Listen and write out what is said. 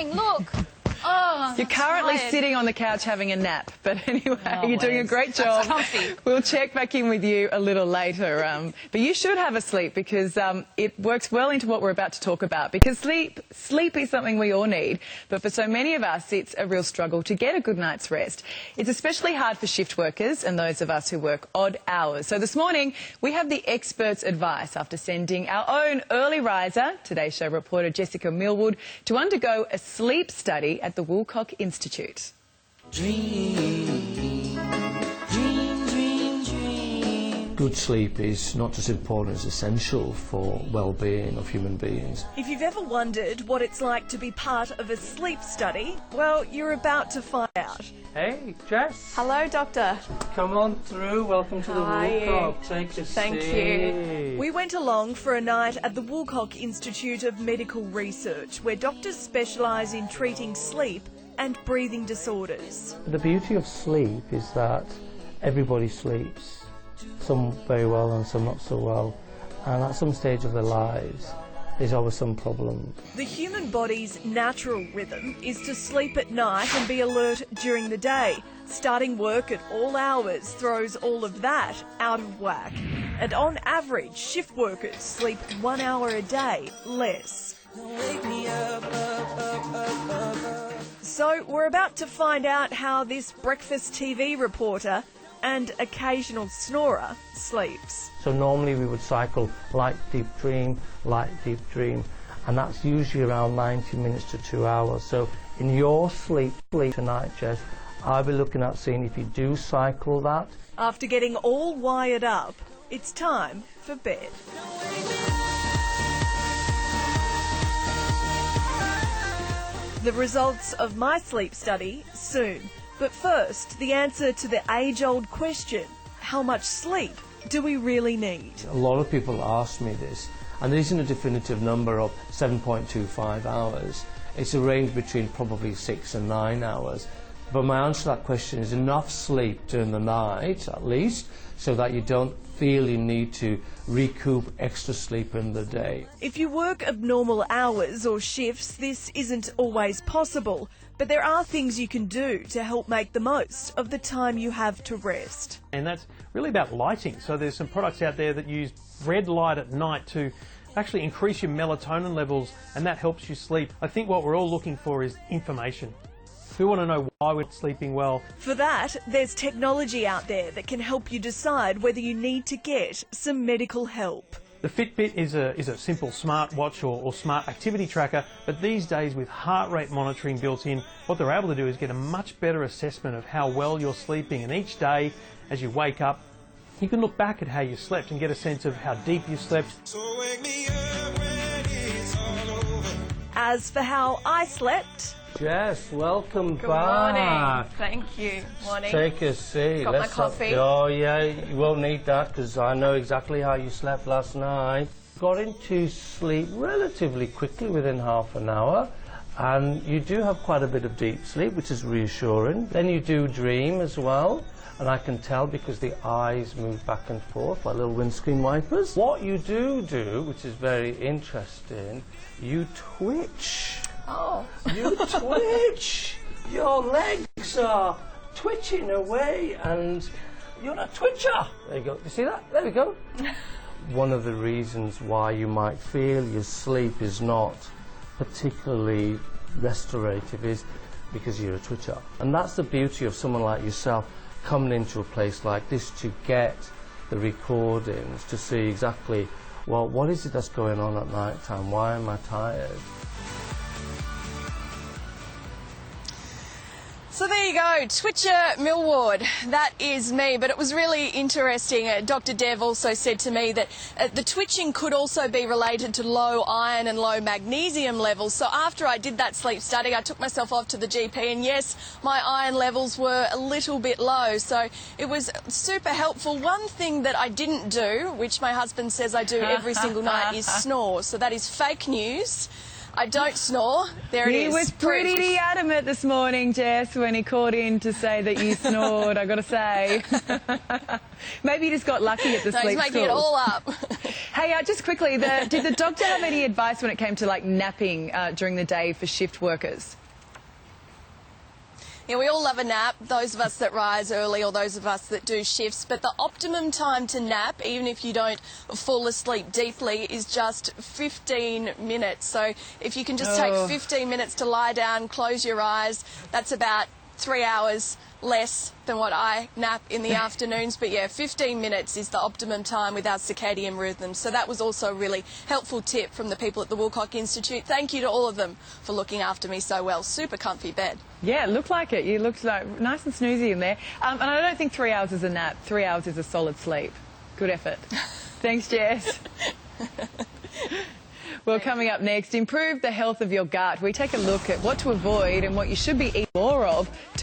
morning. Look. Oh, you're currently tired. sitting on the couch having a nap, but anyway, Oh, you're doing a great job. That's comfy. We'll check back in with you a little later. But you should have a sleep because it works well into what we're about to talk about. Because sleep is something we all need, but for so many of us, it's a real struggle to get a good night's rest. It's especially hard for shift workers and those of us who work odd hours. So this morning, we have the experts' advice after sending our own early riser, Today Show reporter Jessica Millwood, to undergo a sleep study at the Woolcock Institute. Dream, dream, dream, dream. Good sleep is not just important, it's essential for well-being of human beings. If you've ever wondered what it's like to be part of a sleep study, well, you're about to find out. Hey, Jess. Hello, Doctor. Come on through. Welcome to the How are you? Woolcock. Take a seat. Thank you. We went along for a night at the Woolcock Institute of Medical Research, where doctors specialise in treating sleep and breathing disorders. The beauty of sleep is that everybody sleeps. Some very well and some not so well. And at some stage of their lives, there's always some problem. The human body's natural rhythm is to sleep at night and be alert during the day. Starting work at all hours throws all of that out of whack. And on average, shift workers sleep 1 hour a day less. Wake me up, So we're about to find out how this breakfast TV reporter and occasional snorer sleeps. So normally we would cycle light, deep dream, and that's usually around 90 minutes to 2 hours. So in your sleep tonight, Jess, I'll be looking at seeing if you do cycle that. After getting all wired up, it's time for bed. The results of my sleep study soon. But first, the answer to the age-old question, how much sleep do we really need? A lot of people ask me this, and there isn't a definitive number of 7.25 hours. It's a range between probably 6 and 9 hours. But my answer to that question is enough sleep during the night, at least, so that you don't feel you need to recoup extra sleep in the day. If you work abnormal hours or shifts, this isn't always possible. But there are things you can do to help make the most of the time you have to rest. And that's really about lighting. So there's some products out there that use red light at night to actually increase your melatonin levels, and that helps you sleep. I think what we're all looking for is information. We want to know why we're sleeping well. For that, there's technology out there that can help you decide whether you need to get some medical help. The Fitbit is a simple smartwatch or smart activity tracker, but these days with heart rate monitoring built in, what they're able to do is get a much better assessment of how well you're sleeping, and each day as you wake up, you can look back at how you slept and get a sense of how deep you slept. So wake me up when it's all over. As for how I slept, Jess, welcome Good back. morning. Thank you. Morning. Take a seat. Got my coffee. Oh yeah, you won't need that because I know exactly how you slept last night. Got into sleep relatively quickly within half an hour, and you do have quite a bit of deep sleep, which is reassuring. Then you do dream as well, and I can tell because the eyes move back and forth like little windscreen wipers. What you do, which is very interesting, you twitch. Oh. You twitch. Your legs are twitching away and you're a twitcher. There you go. You see that? There we go. One of the reasons why you might feel your sleep is not particularly restorative is because you're a twitcher. And that's the beauty of someone like yourself coming into a place like this to get the recordings, to see exactly, well, what is it that's going on at night time? Why am I tired? So there you go, Twitcher Millward. That is me. But it was really interesting. Dr Dev also said to me that the twitching could also be related to low iron and low magnesium levels. So after I did that sleep study, I took myself off to the GP, and yes, my iron levels were a little bit low. So it was super helpful. One thing that I didn't do, which my husband says I do every single night, is snore. So that is fake news. I don't snore. There it is. He was pretty adamant this morning, Jess, when he called in to say that you snored, I got to say. Maybe you just got lucky at the sleep He's making it school. all up. Hey, just quickly, did the doctor have any advice when it came to like napping during the day for shift workers? Yeah, we all love a nap, those of us that rise early or those of us that do shifts, but the optimum time to nap, even if you don't fall asleep deeply, is just 15 minutes. So if you can just take 15 minutes to lie down, close your eyes, that's about 3 hours less than what I nap in the afternoons. But yeah, 15 minutes is the optimum time with our circadian rhythms. So that was also a really helpful tip from the people at the Woolcock Institute. Thank you to all of them for looking after me so well. Super comfy bed. Yeah, it looked like it. You looked like nice and snoozy in there. And I don't think 3 hours is a nap. 3 hours is a solid sleep. Good effort. Thanks, Jess. Well, coming up next, improve the health of your gut. We take a look at what to avoid and what you should be eating more of to